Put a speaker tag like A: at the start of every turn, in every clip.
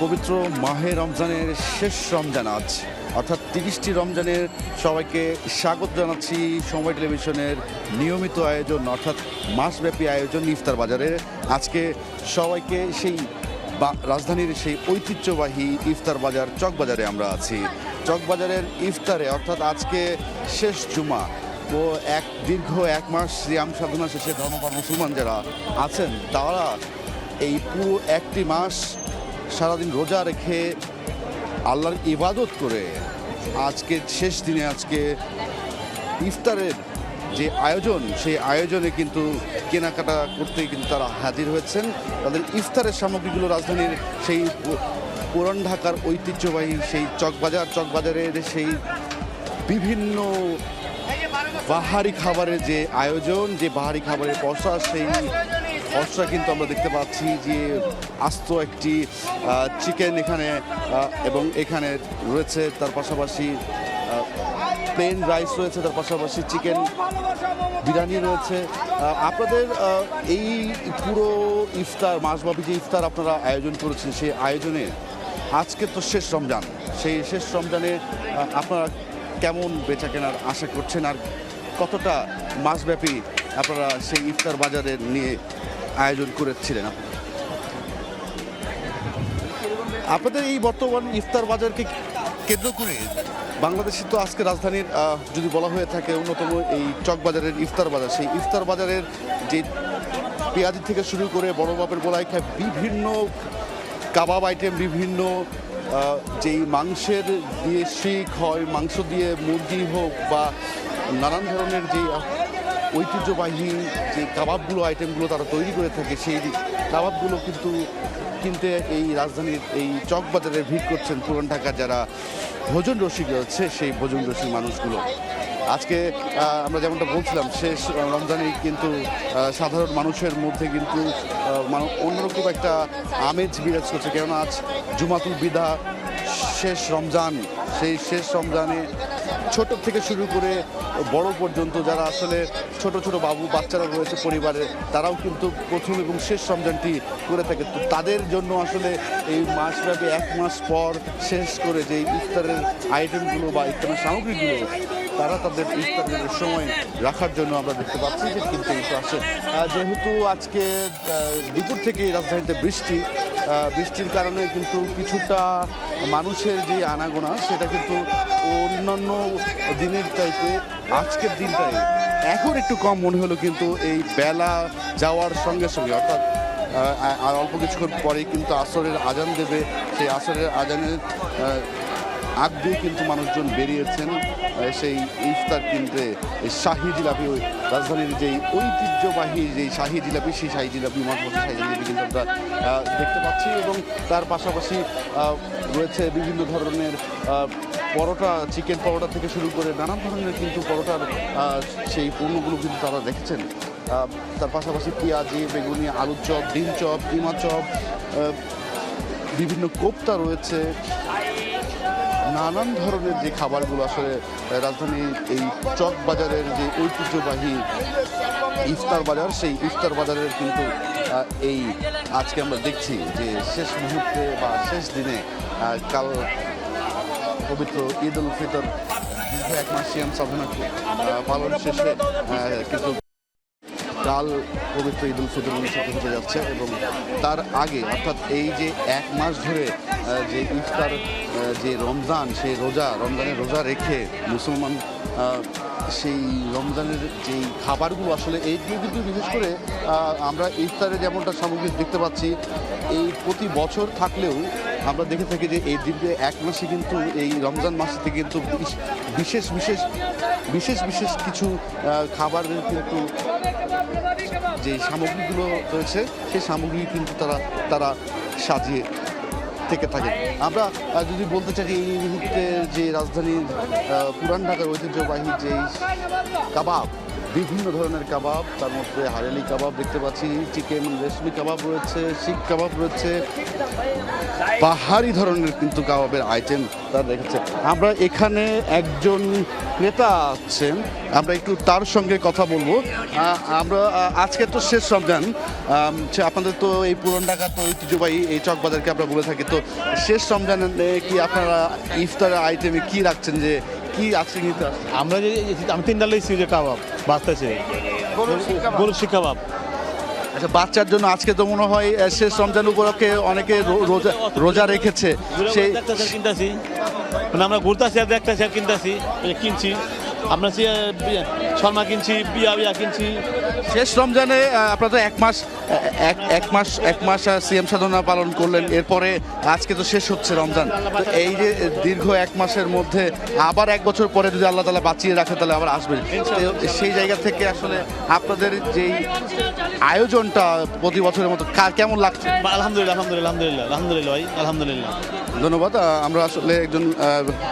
A: পবিত্র মাহে রমজানের শেষ রমজান আজ, অর্থাৎ 30টি রমজানের সবাইকে স্বাগত জানাচ্ছি সময় টেলিভিশনের নিয়মিত আয়োজন অর্থাৎ মাসব্যাপী আয়োজন ইফতার বাজারে। আজকে সবাইকে সেই রাজধানীর সেই ঐতিহ্যবাহী ইফতার বাজার চকবাজারে আমরা আছি। চকবাজারের ইফতারে অর্থাৎ আজকে শেষ জুমা ও দীর্ঘ এক মাস সিয়াম সাধনা শেষে ধর্মপ্রাণ মুসলমান যারা আছেন তারা এই পুরো একটি মাস সারাদিন রোজা রেখে আল্লাহর ইবাদত করে আজকে শেষ দিনে আজকে ইফতারের যে আয়োজন সেই আয়োজনে কিন্তু কেনাকাটা করতে কিন্তু তারা হাজির হয়েছেন। তাদের ইফতারের সামগ্রীগুলো রাজধানীর সেই পুরান ঢাকার ঐতিহ্যবাহী সেই চকবাজারের সেই বিভিন্ন বাহারি খাবারের যে আয়োজন, যে বাহারি খাবারের পসরা, সেই পসরা কিন্তু আমরা দেখতে পাচ্ছি যে আস্ত একটি চিকেন এখানে এবং এখানে রয়েছে, তার পাশাপাশি প্লেন রাইস রয়েছে, তার পাশাপাশি চিকেন বিরিয়ানি রয়েছে। আপনাদের এই পুরো ইফতার মাসব্যাপী যে ইফতার আপনারা আয়োজন করেছেন সেই আয়োজনে আজকে তো শেষ রমজান, সেই শেষ রমজানে আপনারা কেমন বেচা কেনার আশা করছেন আর কতটা মাসব্যাপী আপনারা সেই ইফতার বাজারের নিয়ে আয়োজন করেছিলেন? আপনাদের এই বর্তমান ইফতার বাজারকে কেন্দ্র করে বাংলাদেশে তো আজকে রাজধানীর যদি বলা হয়ে থাকে অন্যতম এই চকবাজারের ইফতার বাজার, সেই ইফতার বাজারের যে পেঁয়াজি থেকে শুরু করে বড় বাপের গোলাই খায় বিভিন্ন কাবাব আইটেম, বিভিন্ন যেই মাংসের দিয়ে শিক হয়, মাংস দিয়ে মুরগি হোক বা নানান ধরনের যে ঐতিহ্যবাহী যে কাবাবগুলো আইটেমগুলো তারা তৈরি করে থাকে, সেই কাবাবগুলো কিন্তু কিনতে এই রাজধানীর এই চকবাজারে ভিড় করছেন পুরান ঢাকার যারা ভোজন রসিক রয়েছে সেই ভোজন রসিক মানুষগুলো। আজকে আমরা যেমনটা বলছিলাম শেষ রমজানে কিন্তু সাধারণ মানুষের মধ্যে কিন্তু অন্যরকম একটা আমেজ বিরাজ করছে, কেননা আজ জুমাতুল বিদা, শেষ রমজান। সেই শেষ রমজানে ছোট থেকে শুরু করে বড় পর্যন্ত যারা আসলে ছোট ছোট বাচ্চারা রয়েছে পরিবারে, তারাও কিন্তু প্রথম এবং শেষ রমজানটি করে থাকে। তো তাদের জন্য আসলে এই মাসব্যাপী এক মাস পর শেষ করে যে ইফতারের আইটেমগুলো বা ইফতারের সামগ্রীগুলো তারা তাদের ইফতারের সময় রাখার জন্য আমরা দেখতে পাচ্ছি যে কিন্তু আসে। যেহেতু আজকে দুপুর থেকে রাজধানীতে বৃষ্টির কারণে কিন্তু কিছুটা মানুষের যে আনাগোনা সেটা কিন্তু অন্যান্য দিনের চাইতে আজকের দিনটাই এখন একটু কম মনে হলো, কিন্তু এই বেলা যাওয়ার সঙ্গে সঙ্গে অর্থাৎ আর অল্প কিছুক্ষণ পরেই কিন্তু আসরের আজান দেবে, সেই আসরের আজানের আগ দিয়ে কিন্তু মানুষজন বেরিয়েছেন সেই ইফতার কিনতে। শাহী জিলাপি, রাজধানীর যেই ঐতিহ্যবাহী যেই শাহী জিলাপি, সেই শাহী জিলাপি মজমজা শাহী জিলাপি কিন্তু আমরা দেখতে পাচ্ছি এবং তার পাশাপাশি রয়েছে বিভিন্ন ধরনের পরোটা, চিকেন পরোটা থেকে শুরু করে নানান ধরনের কিন্তু পরোটার সেই পণ্যগুলো কিন্তু তারা দেখছেন। তার পাশাপাশি পেঁয়াজি, বেগুনি, আলুর চপ, ডিম চপ, কিমা চপ, বিভিন্ন কোপ্তা রয়েছে, নানান ধরনের যে খাবারগুলো আসলে রাজধানীর এই চক বাজারের যে ঐতিহ্যবাহী ইফতার বাজার, সেই ইফতার বাজারের কিন্তু এই আজকে আমরা দেখছি যে শেষ মুহূর্তে বা শেষ দিনে কাল পবিত্র ঈদ উল ফিতর দীর্ঘ এক মাস সিয়াম সাধনা পালন শেষে কিন্তু কাল পবিত্র ঈদ উল ফিতর অনুষ্ঠিত হতে যাচ্ছে এবং তার আগে অর্থাৎ এই যে এক মাস ধরে যে ইফতার যে রমজান, সেই রমজানের রোজা রেখে মুসলমান সেই রমজানের যেই খাবারগুলো আসলে এইগুলো কিন্তু বিশেষ করে আমরা ইফতারে যেমনটা সামগ্রী দেখতে পাচ্ছি এই প্রতি বছর থাকলেও আমরা দেখে থাকি যে এই দীর্ঘ এক মাসে কিন্তু এই রমজান মাসে কিন্তু বিশেষ কিছু খাবারের কিন্তু যে সামগ্রীগুলো রয়েছে সেই সামগ্রী কিন্তু তারা সাজিয়ে থেকে থাকে। আমরা যদি বলতে চাই যে এই মুহূর্তে যে রাজধানীর পুরান ঢাকার ঐতিহ্যবাহী যে কাবাব, বিভিন্ন ধরনের কাবাব, তার মধ্যে হারেলি কাবাব দেখতে পাচ্ছি, চিকেন রেশমি কাবাব রয়েছে, শিক কাবাব রয়েছে, পাহাড়ি ধরনের কিন্তু কাবাবের আইটেম তারা রেখেছে। আমরা এখানে একজন ক্রেতা আছেন, আমরা একটু তার সঙ্গে কথা বলবো। আমরা আজকে তো শেষ রমজান, আপনাদের তো এই পুরান ঢাকা তো ঐতিহ্যবাহী এই চক বাজারকে আমরা বলে থাকি, তো শেষ রমজানে কি আপনারা ইফতারের আইটেমে কি রাখছেন, যে কি আছে নিতে?
B: আমরা আমি 3টা লইছি যে কাবাব বাঁচতেছে গরুর শিক কাবাব।
A: আচ্ছা, বাচ্চার জন্য আজকে তো মনে হয় শেষ রমজান উপলক্ষে অনেকে রোজা রেখেছে, সেই
B: কিনতেছি, মানে আমরা ঘুরতেছি আর দেখতেছি আর কিনতেছি, কিনছি আমরা শর্মা কিনছি, বিয়া কিনছি।
A: শেষ রমজানে আপনারা তো এক মাস সিএম সাধনা পালন করলেন, এরপরে আজকে তো শেষ হচ্ছে রমজান, তো এই যে দীর্ঘ 1 মাসের মধ্যে আবার 1 বছর পরে যদি আল্লাহ তাআলা বাঁচিয়ে রাখে তাহলে আবার আসবেন, সেই জায়গা থেকে আসলে আপনাদের যেই আয়োজনটা প্রতি বছরের মতো কেমন লাগছে?
B: আলহামদুলিল্লাহ আলহামদুলিল্লাহ আলহামদুলিল্লাহ আলহামদুলিল্লাহ ভাই আলহামদুলিল্লাহ।
A: ধন্যবাদ। আমরা আসলে একজন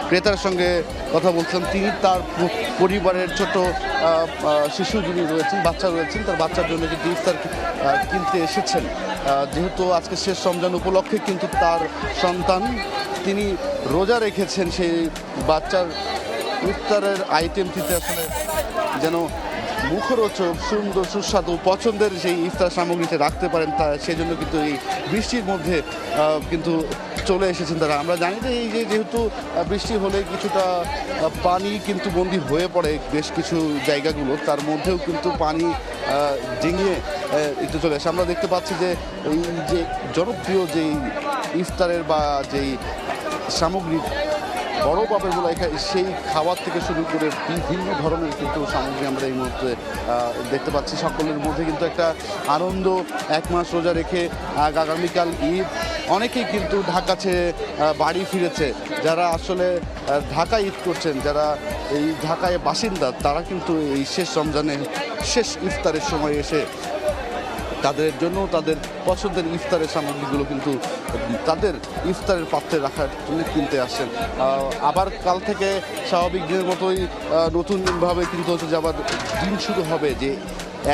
A: ক্রেতার সঙ্গে কথা বলছিলাম, তিনি তার পরিবারের ছোট শিশু যিনি রয়েছেন, বাচ্চা রয়েছেন, তার বাচ্চার জন্য কিন্তু ইফতার কিনতে এসেছেন। যেহেতু আজকে শেষ রমজান উপলক্ষে কিন্তু তার সন্তান তিনি রোজা রেখেছেন, সেই বাচ্চার ইফতারের আইটেমটিতে আসলে যেন মুখরোচক, সুন্দর, সুস্বাদু, পছন্দের সেই ইফতার সামগ্রীতে রাখতে পারেন, তা সেজন্য কিন্তু এই বৃষ্টির মধ্যে কিন্তু চলে এসেছেন তারা। আমরা জানি যে এই যে যেহেতু বৃষ্টি হলে কিছুটা পানি কিন্তু বন্দী হয়ে পড়ে বেশ কিছু জায়গাগুলো, তার মধ্যেও কিন্তু পানি ডিঙিয়ে একটু চলে আসে। আমরা দেখতে পাচ্ছি যে এই যে জনপ্রিয় যেই ইফতারের বা যেই সামগ্রী বড় পাপেরগুলো সেই খাবার থেকে শুরু করে বিভিন্ন ধরনের কিন্তু সামগ্রী আমরা এই মুহূর্তে দেখতে পাচ্ছি। সকলের মধ্যে কিন্তু একটা আনন্দ, 1 মাস রোজা রেখে আগামীকাল ঈদ, অনেকেই কিন্তু ঢাকা ছেড়ে বাড়ি ফিরেছে, যারা আসলে ঢাকায় ঈদ করছেন, যারা এই ঢাকায় বাসিন্দা, তারা কিন্তু এই শেষ রমজানে শেষ ইফতারের সময় এসে তাদের জন্য তাদের পছন্দের ইফতারের সামগ্রীগুলো কিন্তু তাদের ইফতারের পাত্রে রাখার জন্য কিনতে আসছেন। আবার কাল থেকে স্বাভাবিক দিনের মতোই নতুনভাবে কিন্তু হচ্ছে যে আবার দিন শুরু হবে, যে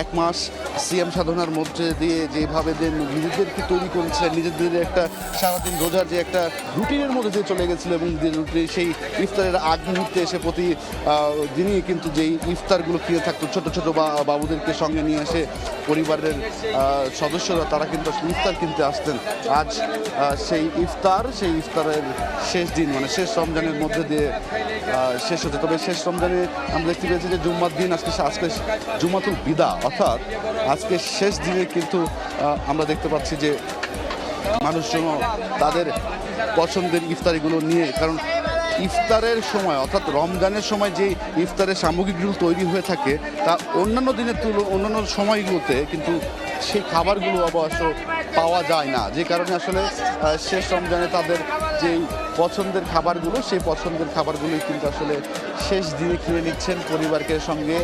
A: 1 মাস সিএম সাধনার মধ্যে দিয়ে যেভাবে যে নিজেদেরকে তৈরি করেছিলেন, নিজেদের একটা সারাদিন রোজার যে একটা রুটিনের মধ্যে দিয়ে চলে গেছিলো, এবং সেই ইফতারের আগ মুহূর্তে এসে প্রতি দিনই কিন্তু যেই ইফতারগুলো কিনে থাকতো, ছোট ছোট বাবুদেরকে সঙ্গে নিয়ে এসে পরিবারের সদস্যরা তারা কিন্তু ইফতার কিনতে আসতেন। আজ সেই ইফতারের শেষ দিন, মানে শেষ রমজানের মধ্যে দিয়ে শেষ হচ্ছে। তবে শেষ রমজানে আমরা দেখতে পেয়েছি যে জুম্মার দিন আজকে জুমাতুল বিদা, অর্থাৎ আজকে শেষ দিনে কিন্তু আমরা দেখতে পাচ্ছি যে মানুষজন তাদের পছন্দের ইফতারিগুলো নিয়ে, কারণ ইফতারের সময় অর্থাৎ রমজানের সময় যে ইফতারের সামগ্রীগুলো তৈরি হয়ে থাকে তা অন্যান্য দিনের অন্যান্য সময়গুলোতে কিন্তু সেই খাবারগুলো অবশ্য পাওয়া যায় না, যে কারণে আসলে শেষ রমজানে তাদের যেই পছন্দের খাবারগুলো, সেই পছন্দের খাবারগুলোই কিন্তু আসলে শেষ দিনে কিনে নিচ্ছেন পরিবারকে সঙ্গে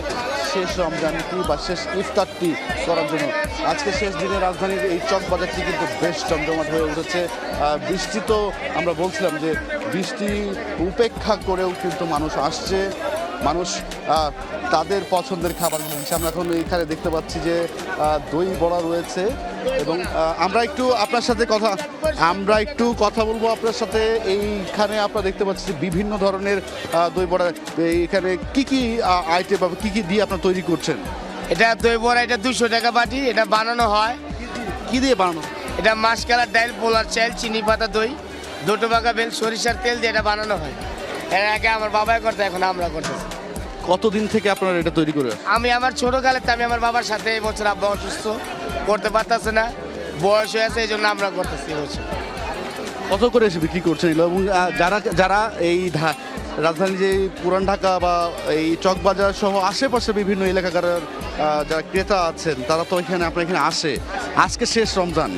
A: শেষ রমজানটি বা শেষ ইফতারটি করার জন্য। আজকে শেষ দিনে রাজধানীর এই চক বাজারটি কিন্তু বেশ জমজমাট হয়ে উঠেছে। বৃষ্টি তো আমরা বলছিলাম যে বৃষ্টি উপেক্ষা করেও কিন্তু মানুষ আসছে, মানুষ তাদের পছন্দের খাবারগুলো নিচ্ছে। আমরা এখন এখানে দেখতে পাচ্ছি যে দই বড়া রয়েছে, এবং আমরা একটু কথা বলবো আপনার সাথে। এইখানে আপনারা দেখতে পাচ্ছি যে বিভিন্ন ধরনের দই বড়া, এখানে কি কি আইটেম বা কি কি দিয়ে আপনারা তৈরি করছেন?
C: এটা দই বড়া, এটা 200 টাকা বাটি, এটা বানানো হয়।
A: কি দিয়ে বানানো?
C: এটা মাসকালার ডাল, পোলার চাল, চিনি পাতা, দই, দুটো বাঁকা বেল, সরিষার তেল দিয়ে এটা বানানো হয়। এর আগে আমার বাবাই করতে, এখন আমরা করতেছি।
A: কতদিন থেকে আপনারা এটা তৈরি করে?
C: আমি আমার ছোটকালে আমি আমার বাবার সাথে, এই বছর আব্বা অসুস্থ, করতে পারতেছে না, বয়স হয়ে আছে, এই জন্য আমরা করতেছি।
A: কত করে এসে বিক্রি করছেন এগুলো? এবং যারা এই রাজধানী যে পুরান ঢাকা বা এই চকবাজার সহ আশেপাশে বিভিন্ন এলাকার যারা ক্রেতা আছেন, তারা তো আপনার এখানে আসে। আজকে শেষ রমজান,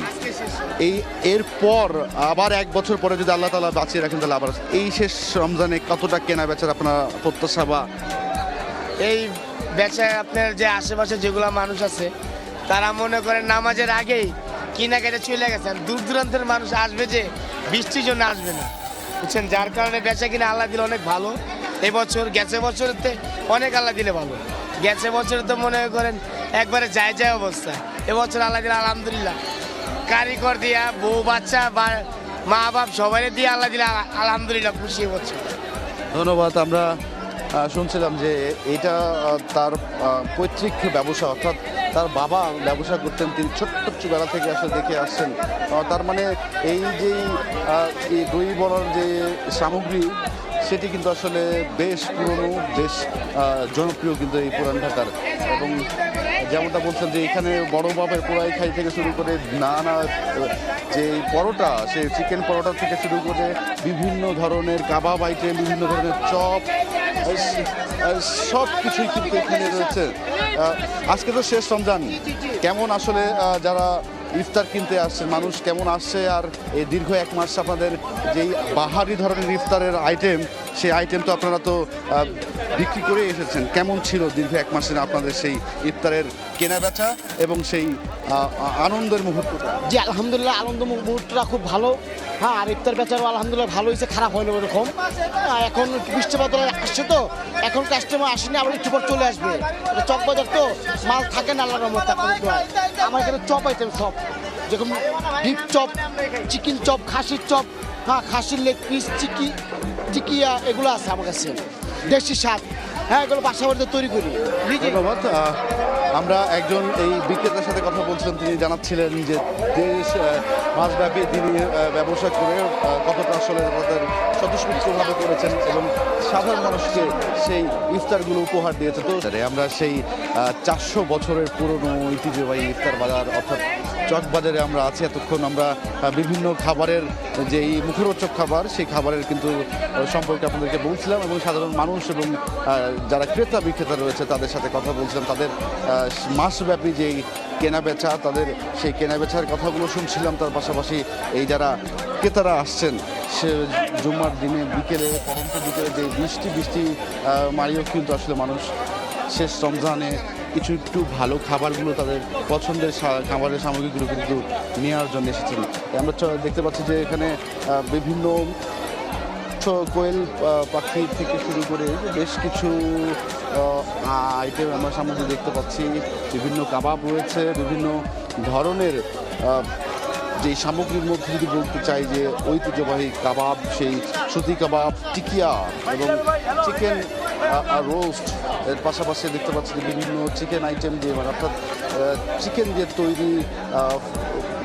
A: এরপর আবার 1 বছর পরে যদি আল্লাহ তাআলা বাঁচিয়ে রাখেন তাহলে আবার এই শেষ রমজানে কতটা কেনা বেচার আপনার প্রত্যাশা? বা
C: এই বেচায় আপনার যে আশেপাশে যেগুলো মানুষ আছে, তারা মনে করেন নামাজের আগেই কেনাকাটা চলে গেছেন। দূর দূরান্তের মানুষ আসবে, যে বৃষ্টির জন্য আসবে না, বুঝছেন, যার কারণে বেচা কিনা আল্লাহ দিলে অনেক ভালো। এবছর গেছে বছরের অনেক আল্লাহ দিলে ভালো। গেছে বছর তো মনে করেন একবারে যায় যায় অবস্থা। এবছর আল্লাহ দিলে আলহামদুলিল্লাহ, কারিগর দিয়া বউ বাচ্চা বা মা বাপ সবাই দিয়ে আল্লাহ দিলে আলহামদুলিল্লাহ খুশি এবছর।
A: ধন্যবাদ। আমরা শুনছিলাম যে এটা তার পৈতৃক ব্যবসা, অর্থাৎ তার বাবা ব্যবসা করতেন, তিনি ছোট্টবেলা থেকে আসলে দেখে আসছেন। তার মানে এই যে এই দই বড়ার যে সামগ্রী সেটি কিন্তু আসলে বেশ পুরনো, বেশ জনপ্রিয় কিন্তু এই পুরান ঢাকার। এবং যেমনটা বলছেন যে এখানে বড় বাপের পোড়াই খাই থেকে শুরু করে নানা যে পরোটা, সেই চিকেন পরোটা থেকে শুরু করে বিভিন্ন ধরনের কাবাব আইটেম, বিভিন্ন ধরনের চপ, সব কিছুই কিন্তু এখানে রয়েছে। আজকে তো শেষ রমজান, কেমন আসলে যারা ইফতার কিনতে আসছে মানুষ কেমন আসছে, আর এই দীর্ঘ এক মাস আপনাদের যেই বাহারি ধরনের ইফতারের আইটেম, সেই আইটেম তো আপনারা তো বিক্রি করে এসেছেন, কেমন ছিল দীর্ঘ এক মাসের আপনাদের সেই ইফতারের কেনা বেচা এবং সেই আনন্দের মুহূর্তটা?
D: জি আলহামদুলিল্লাহ, আনন্দ মুহূর্তটা খুব ভালো। হ্যাঁ, আর ইফতার বেচারও আলহামদুলিল্লাহ ভালো হয়েছে, খারাপ হয়নি ওরকম। এখন বৃষ্টিপাত আসছে তো, এখন কাস্টমার আসেনি, আবার একটু পর চলে আসবে। এটা চক বাজার তো, মাল থাকে না আল্লাহর রহমতে। আমার এখানে চপ আইটেম সব, যেরকম বিফ চপ, চিকেন চপ, খাসির চপ, হ্যাঁ খাসির লেগ পিস, চিকিয়া, এগুলো আছে আমার কাছে। দেশি শাক, হ্যাঁ এগুলো বাসা বাড়িতে তৈরি করি।
A: ধন্যবাদ। আমরা একজন এই বিক্রেতার সাথে কথা বলছিলাম, তিনি জানাচ্ছিলেন যে দেশ মাসব্যাপী তিনি ব্যবসা করে কতটা আসলে তাদের স্বতঃস্ফূর্তভাবে করেছেন এবং সাধারণ মানুষকে সেই ইফতারগুলো উপহার দিয়েছে। তো আমরা সেই 400 বছরের পুরনো ঐতিহ্যবাহী ইফতার বাজার অর্থাৎ চক বাজারে আমরা আছি। এতক্ষণ আমরা বিভিন্ন খাবারের যেই মুখরোচক খাবার, সেই খাবারের কিন্তু সম্পর্কে আপনাদেরকে বলছিলাম এবং সাধারণ মানুষ এবং যারা ক্রেতা বিক্রেতা রয়েছে তাদের সাথে কথা বলছিলাম, তাদের মাসব্যাপী যেই কেনাবেচা, তাদের সেই কেনাবেচার কথাগুলো শুনছিলাম। তার পাশাপাশি এই যারা ক্রেতারা আসছেন, সে জুম্মার দিনে বিকেলে, পরন্ত বিকেলে যে বৃষ্টি মারিও কিন্তু আসলে মানুষ শেষ রমজানে কিছু একটু ভালো খাবারগুলো, তাদের পছন্দের খাবারের সামগ্রীগুলো কিন্তু নেওয়ার জন্য এসেছেন। আমরা দেখতে পাচ্ছি যে এখানে বিভিন্ন কোয়েল পাখি থেকে শুরু করে বেশ কিছু আইটেম আমরা সামগ্রী দেখতে পাচ্ছি। বিভিন্ন কাবাব রয়েছে, বিভিন্ন ধরনের যে সামগ্রীর মধ্যে যদি বলতে চাই যে ঐতিহ্যবাহী কাবাব, সেই সুতি কাবাব, টিকিয়া এবং চিকেন রোস্ট, এর পাশাপাশি দেখতে পাচ্ছি যে বিভিন্ন চিকেন আইটেম দিয়ে, মানে অর্থাৎ চিকেন দিয়ে তৈরি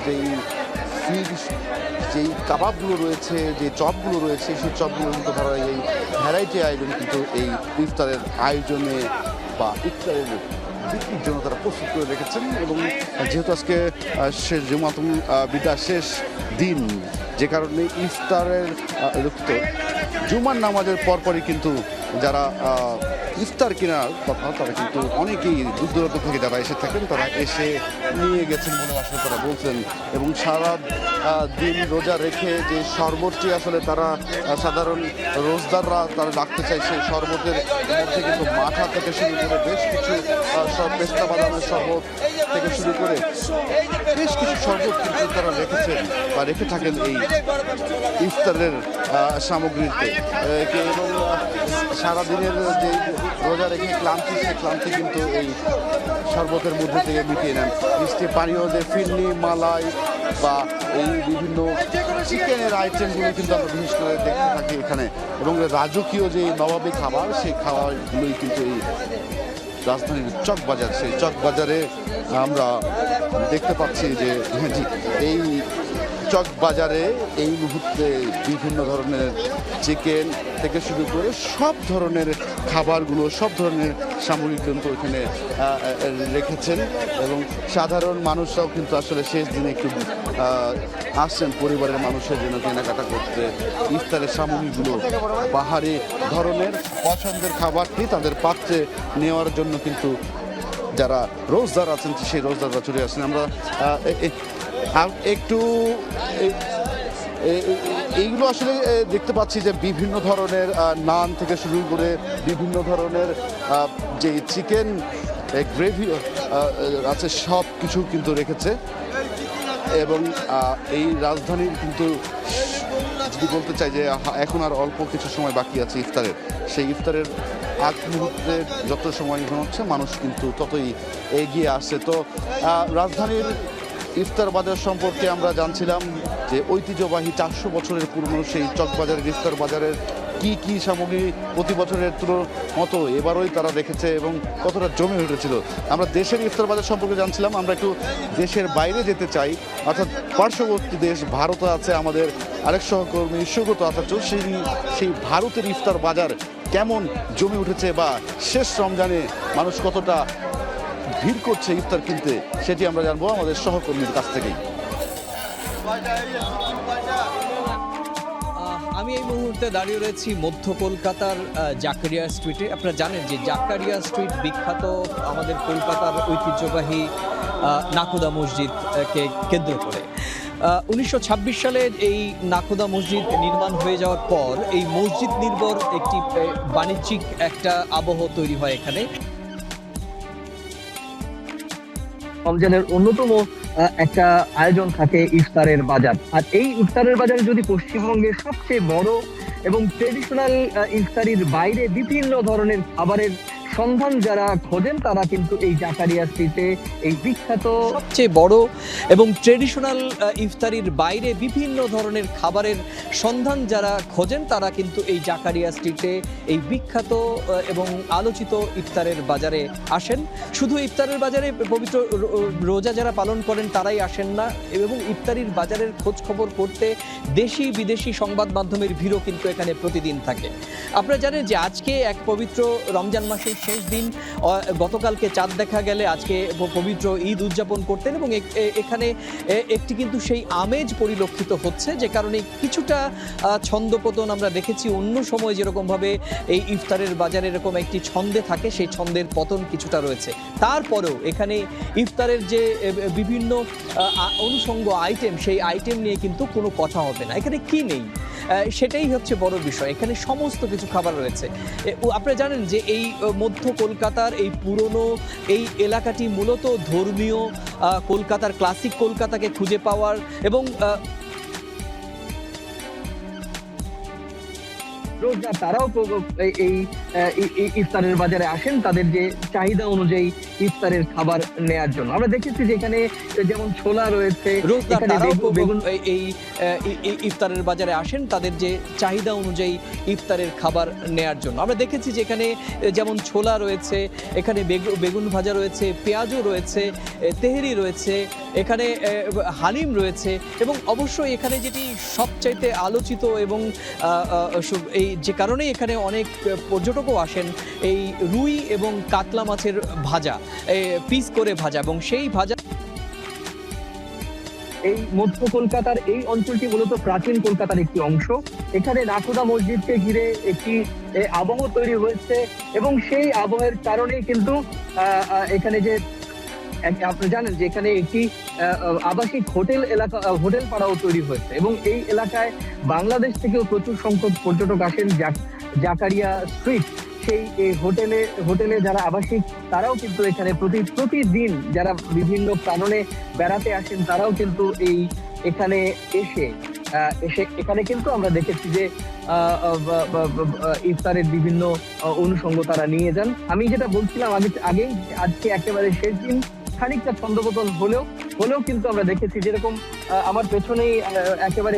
A: যেই ফিশ, যেই কাবাবগুলো রয়েছে, যে চপগুলো রয়েছে, সেই চপগুলো কিন্তু ধরা এই ভ্যারাইটি আইটেম কিন্তু এই ইফতারের আয়োজনে বা ইফতারের বিক্রির জন্য তারা প্রস্তুত করে রেখেছেন। এবং যেহেতু আজকে শেষ জুমাতুল বিদা, শেষ দিন, যে কারণে ইফতারের জুমার নামাজের পরপরই কিন্তু যারা ইফতার কেনার কথা, তারা কিন্তু অনেকেই দূর দূরান্ত থেকে যারা এসে থাকেন তারা এসে নিয়ে গেছেন বলে আসলে তারা বলছেন। এবং সারা দিন রোজা রেখে যে শরবতটি আসলে তারা সাধারণ রোজদাররা তারা রাখতে চায়, সেই শরবতের মধ্যে কিন্তু মাঠা থেকে শুরু করে বেশ কিছু পেস্তা বাদামের শরবত থেকে শুরু করে বেশ কিছু শরবত কিন্তু তারা রেখেছেন বা রেখে থাকেন এই ইফতারের সামগ্রীতে। এবং সারাদিনের যে রোজা রেখে ক্লান্তি, সেই ক্লান্তি কিন্তু এই শরবতের মধ্যে থেকে মিটিয়ে নেন। মিষ্টি পানীয় যে ফিরনি, মালাই বা এই বিভিন্ন চিকেনের আইটেমগুলো কিন্তু আমরা বিশেষ করে দেখতে থাকি এখানে। এবং রাজকীয় যে নবাবী খাবার, সেই খাবারগুলোই কিন্তু এই রাজধানীর চক বাজার, সেই চক বাজারে আমরা দেখতে পাচ্ছি যে এই চক বাজারে এই মুহূর্তে বিভিন্ন ধরনের চিকেন থেকে শুরু করে সব ধরনের খাবারগুলো, সব ধরনের সামগ্রী কিন্তু এখানে রেখেছেন। এবং সাধারণ মানুষরাও কিন্তু আসলে শেষ দিনে একটু আসছেন পরিবারের মানুষের জন্য কেনাকাটা করতে, ইফতারের সামগ্রীগুলো, বাহারি ধরনের পছন্দের খাবারটি তাদের পাত্রে নেওয়ার জন্য কিন্তু যারা রোজদার আছেন সেই রোজদাররা চলে আসেন। আমরা একটু এইগুলো আসলে দেখতে পাচ্ছি যে বিভিন্ন ধরনের নান থেকে শুরু করে বিভিন্ন ধরনের যে চিকেন গ্রেভি আছে সব কিছু কিন্তু রেখেছে। এবং এই রাজধানীর কিন্তু যদি বলতে চাই যে এখন আর অল্প কিছু সময় বাকি আছে ইফতারের, সেই ইফতারের আগ মুহূর্তে যত সময় হচ্ছে মানুষ কিন্তু ততই এগিয়ে আসছে। তো রাজধানীর ইফতার বাজার সম্পর্কে আমরা জানছিলাম যে ঐতিহ্যবাহী 400 বছরের পুরনো সেই চকবাজারের ইফতার বাজারের কি সামগ্রী প্রতি বছরের মতো এবারই তারা দেখেছে এবং কতটা জমে উঠেছিল। আমরা দেশের ইফতার বাজার সম্পর্কে জানছিলাম, আমরা একটু দেশের বাইরে যেতে চাই, অর্থাৎ পার্শ্ববর্তী দেশ ভারতে আছে আমাদের আরেক সহকর্মী সুব্রত আচার্য। সেই ভারতের ইফতার বাজার কেমন জমে উঠেছে বা শেষ রমজানে মানুষ কতটা ভিড় করছে ইফতার কিনতে, সেটি আমরা জানবো আমাদের সহকর্মীর কাছ থেকেই।
E: আমি এই মুহূর্তে দাঁড়িয়ে রয়েছি মধ্য কলকাতার জাকারিয়া স্ট্রিটে। আপনারা জানেন যে জাকারিয়া স্ট্রিট বিখ্যাত আমাদের কলকাতার ঐতিহ্যবাহী নাখোদা মসজিদকে কেন্দ্র করে। 1926 সালে এই নাখোদা মসজিদ নির্মাণ হয়ে যাওয়ার পর এই মসজিদ নির্ভর একটি বাণিজ্যিক একটা আবহ তৈরি হয় এখানে।
F: রমজানের অন্যতম একটা আয়োজন থাকে ইফতারের বাজার। আর এই ইফতারের বাজারে যদি পশ্চিমবঙ্গের সবচেয়ে বড় এবং ট্রেডিশনাল ইফতারির বাইরে বিভিন্ন ধরনের খাবারের সন্ধান যারা খোঁজেন তারা কিন্তু এই জাকারিয়া স্ট্রিটে এই বিখ্যাত
E: সবচেয়ে বড় এবং ট্রেডিশনাল ইফতারির বাইরে বিভিন্ন ধরনের খাবারের সন্ধান যারা খোঁজেন তারা কিন্তু এই জাকারিয়া স্ট্রিটে এই বিখ্যাত এবং আলোচিত ইফতারের বাজারে আসেন। শুধু ইফতারের বাজারে পবিত্র রোজা যারা পালন করেন তারাই আসেন না, এবং ইফতারির বাজারের খোঁজ খবর করতে দেশি বিদেশি সংবাদ মাধ্যমের ভিড়ও কিন্তু এখানে প্রতিদিন থাকে। আপনারা জানেন যে আজকে এক পবিত্র রমজান মাসের শেষ দিন, গতকালকে চাঁদ দেখা গেলে আজকে পবিত্র ঈদ উদযাপন করতেন, এবং এখানে একটি কিন্তু সেই আমেজ পরিলক্ষিত হচ্ছে, যে কারণে কিছুটা ছন্দপতন আমরা দেখেছি। অন্য সময় যেরকমভাবে এই ইফতারের বাজারে এরকম একটি ছন্দে থাকে, সেই ছন্দের পতন কিছুটা রয়েছে। তারপরেও এখানে ইফতারের যে বিভিন্ন অনুষঙ্গ আইটেম, সেই আইটেম নিয়ে কিন্তু কোনো কথা হবে না। এখানে কি নেই সেটাই হচ্ছে বড় বিষয়। এখানে সমস্ত কিছু খাবার রয়েছে। আপনারা জানেন যে এই মধ্য কলকাতার এই পুরনো এই এলাকাটি মূলত ধর্মীয় কলকাতার ক্লাসিক কলকাতাকে খুঁজে পাওয়ার এবং
F: রোজগার তারাও এই ইফতারের বাজারে আসেন তাদের যে চাহিদা অনুযায়ী ইফতারের খাবার নেয়ার জন্য। আমরা দেখেছি যে এখানে যেমন ছোলা রয়েছে,
E: এই ইফতারের বাজারে আসেন তাদের যে চাহিদা অনুযায়ী ইফতারের খাবার নেয়ার জন্য। আমরা দেখেছি যে এখানে যেমন ছোলা রয়েছে, এখানে বেগুন ভাজা রয়েছে, পেঁয়াজও রয়েছে, তেহেরি রয়েছে, এখানে হালিম রয়েছে, এবং অবশ্যই এখানে যেটি সবচাইতে আলোচিত এবং এই যে কারণে এখানে অনেক পর্যটকও আসেন, এই রুই এবং কাতলা মাছের ভাজা, পিস করে ভাজা, এবং সেই ভাজা।
F: এই মধ্য কলকাতার এই অঞ্চলটি মূলত প্রাচীন কলকাতার একটি অংশ। এখানে নাখোদা মসজিদকে ঘিরে একটি আবহ তৈরি হয়েছে, এবং সেই আবহের কারণে কিন্তু এখানে যে আপনি জানেন যে এখানে একটি আবাসিক হোটেল পাড়াও তৈরি হয়েছে, এবং এই এলাকায় বাংলাদেশ থেকেও প্রচুর সংখ্যক পর্যটক আসেন। জাকারিয়া স্ট্রিট সেই হোটেলে যারা আবাসিক তারাও কিন্তু এখানে প্রতিদিন যারা বিভিন্ন কারণে বেড়াতে আসেন তারাও কিন্তু এখানে এসে এখানে কিন্তু আমরা দেখেছি যে ইফতারের বিভিন্ন অনুষঙ্গ তারা নিয়ে যান। আমি যেটা বলছিলাম আগেই, আজকে একেবারে শেষ দিন, খানিকটা ছন্দপতন হলেও কিন্তু আমরা দেখেছি যেরকম আমার পেছনেই একেবারে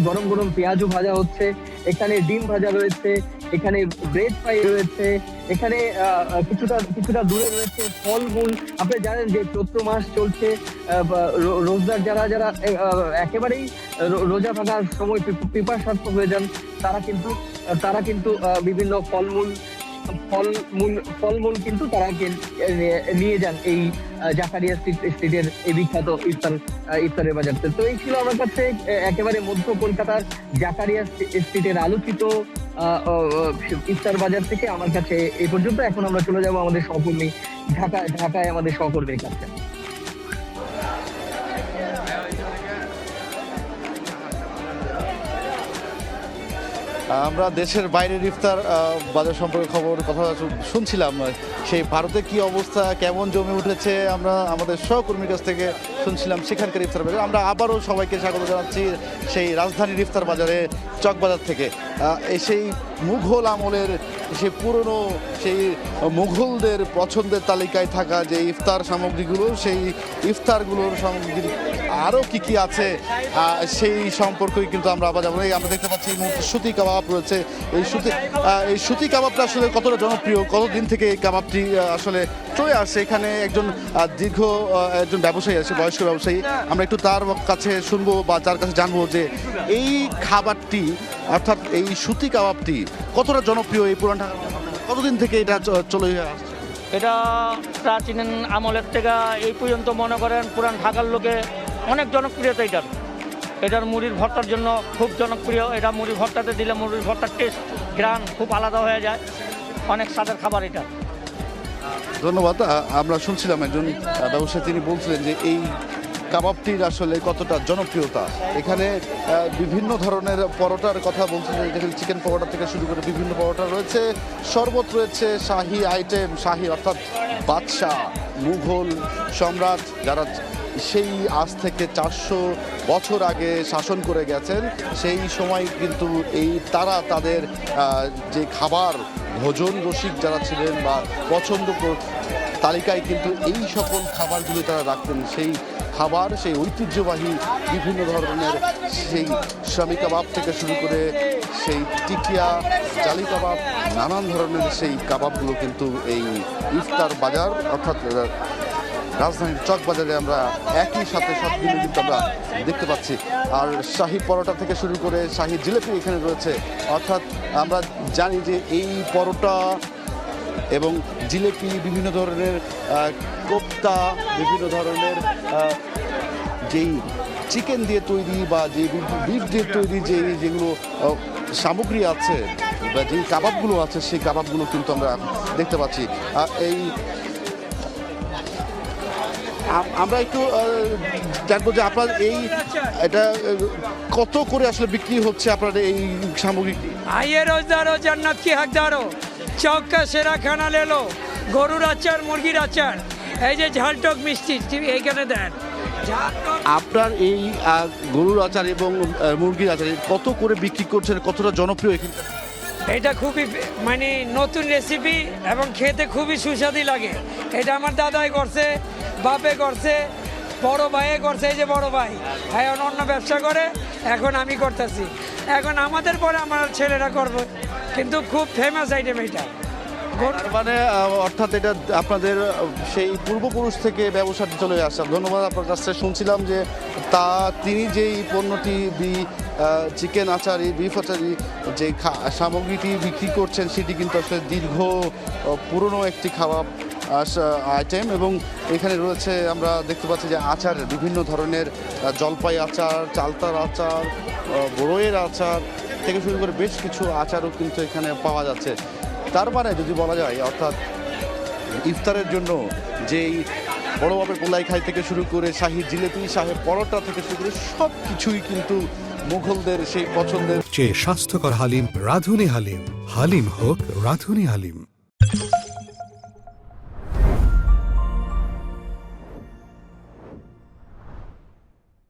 F: গরম গরম পেঁয়াজও ভাজা হচ্ছে, এখানে ডিম ভাজা রয়েছে, এখানে ব্রেড ফ্রাই রয়েছে, এখানে কিছুটা দূরে রয়েছে ফলমূল। আপনি জানেন যে চৈত্র মাস চলছে, রোজদার যারা একেবারেই রোজা ভাঙার সময় পিপাসার্থ হয়ে যান তারা কিন্তু বিভিন্ন ফলমূল কিন্তু তারা নিয়ে যান এই জাকারিয়া স্ট্রিটের এই বিখ্যাত ইফতারের বাজার। তো এই ছিল আমার কাছে একেবারে মধ্য কলকাতার জাকারিয়া স্ট্রিটের আলোচিত ইফতার বাজার থেকে আমার কাছে এই পর্যন্ত। এখন আমরা চলে যাব আমাদের সহকর্মী ঢাকায় আমাদের সহকর্মীর কাছে।
A: আমরা দেশের বাইরের ইফতার বাজার সম্পর্কে কথা শুনছিলাম, সেই ভারতে কি অবস্থা, কেমন জমে উঠেছে আমরা আমাদের সহকর্মীর কাছ থেকে শুনছিলাম সেখানকার ইফতার বাজার। আমরা আবারও সবাইকে স্বাগত জানাচ্ছি সেই রাজধানীর ইফতার বাজারে চকবাজার থেকে। সেই মুঘল আমলের সেই পুরনো সেই মুঘলদের পছন্দের তালিকায় থাকা যে ইফতার সামগ্রীগুলো, সেই ইফতারগুলোর সামগ্রী আরও কি কি আছে সেই সম্পর্কেই কিন্তু আমরা আবার যাবো। আমরা দেখতে পাচ্ছি এই মুহূর্তে সুতি কাবাব রয়েছে। এই সুতি কাবাবটা আসলে কতটা জনপ্রিয়, কতদিন থেকে এই কাবাবটি আসলে চলে আসছে। এখানে একজন একজন ব্যবসায়ী আছে, বয়স্ক ব্যবসায়ী, আমরা একটু তার কাছে শুনবো বা তার কাছে জানবো যে এই খাবারটি অর্থাৎ এই সুতি কাবাবটি কতটা জনপ্রিয় এই পুরান ঢাকার মধ্যে? কতদিন থেকে এটা চলে আসছে?
G: এটা প্রাচীন আমলের থেকে এই পর্যন্ত মনে করেন পুরান ঢাকার লোকে অনেক জনপ্রিয়তা এটার মুড়ির ভর্তার জন্য খুব জনপ্রিয়। এটা মুড়ি ভর্তাতে দিলে মুড়ির ভর্তার টেস্ট গ্রান খুব আলাদা হয়ে যায়, অনেক স্বাদের খাবার এটা।
A: ধন্যবাদ। আমরা শুনছিলাম একজন ব্যবসায়ী, তিনি বলছিলেন যে এই কাবাবটির আসলে কতটা জনপ্রিয়তা। এখানে বিভিন্ন ধরনের পরোটার কথা বলছিলেন, যেখানে চিকেন পরোটা থেকে শুরু করে বিভিন্ন পরোটা রয়েছে, শরবত রয়েছে, শাহি আইটেম, শাহি অর্থাৎ বাদশাহ মুঘল সম্রাট যারা সেই আজ থেকে 400 বছর আগে শাসন করে গেছেন, সেই সময় কিন্তু তারা তাদের যে খাবার ভোজন রসিক যারা ছিলেন বা পছন্দ তালিকায় কিন্তু এই সকল খাবারগুলো তারা রাখতেন। সেই খাবার, সেই ঐতিহ্যবাহী বিভিন্ন ধরনের সেই শামি কাবাব থেকে শুরু করে সেই টিকিয়া, জালি কাবাব, নানান ধরনের সেই কাবাবগুলো কিন্তু এই ইফতার বাজার অর্থাৎ রাজধানীর চক বাজারে আমরা একই সাথে সবগুলো কিন্তু আমরা দেখতে পাচ্ছি। আর শাহি পরোটা থেকে শুরু করে শাহি জিলেপি এখানে রয়েছে। অর্থাৎ আমরা জানি যে এই পরোটা এবং জিলেপি, বিভিন্ন ধরনের কোপ্তা, বিভিন্ন ধরনের যেই চিকেন দিয়ে তৈরি বা যে বিফ দিয়ে তৈরি যেগুলো সামগ্রী আছে বা যেই কাবাবগুলো আছে, সেই কাবাবগুলো কিন্তু আমরা দেখতে পাচ্ছি। আমরা একটু জানবো যে আপনার এটা কত করে আসলে বিক্রি হচ্ছে আপনার এই সামগ্রীটি?
H: आइए रोजदारो जन्नत की हकदारो चौक का सेरा खाना ले लो গরুর আচার মুরগির আচার এই যে ঝালটক মিষ্টি এইখানে দেন।
A: আপনার এই গরুর আচার এবং মুরগির আচার কত করে বিক্রি করছেন, কতটা জনপ্রিয় এখানকার?
H: এটা খুবই মানে নতুন রেসিপি এবং খেতে খুবই সুস্বাদু লাগে। এটা আমার দাদাই করছে, বাপে করছে, বড় ভাইয়ে করছে। এই যে বড় ভাই অন্য ব্যবসা করে, এখন আমি করতেছি, এখন আমাদের পরে আমার ছেলেরা করবে, কিন্তু খুব ফেমাস আইটেম এটা।
A: মানে অর্থাৎ এটা আপনাদের সেই পূর্বপুরুষ থেকে ব্যবসাটি চলে আসছে। ধন্যবাদ। আপনার কাছে শুনছিলাম যে তিনি যেই পণ্যটি চিকেন আচারি, বিফ আচারি যে সামগ্রীটি বিক্রি করছেন, সেটি কিন্তু আসলে দীর্ঘ পুরনো একটি খাবার আইটেম। এবং এখানে রয়েছে, আমরা দেখতে পাচ্ছি যে আচার, বিভিন্ন ধরনের জলপাই আচার, চালতার আচার, বড়ইয়ের আচার থেকে শুরু করে বেশ কিছু আচারও কিন্তু এখানে পাওয়া যাচ্ছে। তার মানে যদি বলা যায় অর্থাৎ ইফতারের জন্য যেই বড় বাপের পোলাই খাই থেকে শুরু করে শাহি জিলেপি, শাহি পরোটা থেকে শুরু করে সব কিছুই কিন্তু মুঘলদের সেই পছন্দের।
I: চেয়ে স্বাস্থ্যকর হালিম রাঁধুনি হালিম, হালিম হোক রাঁধুনি হালিম।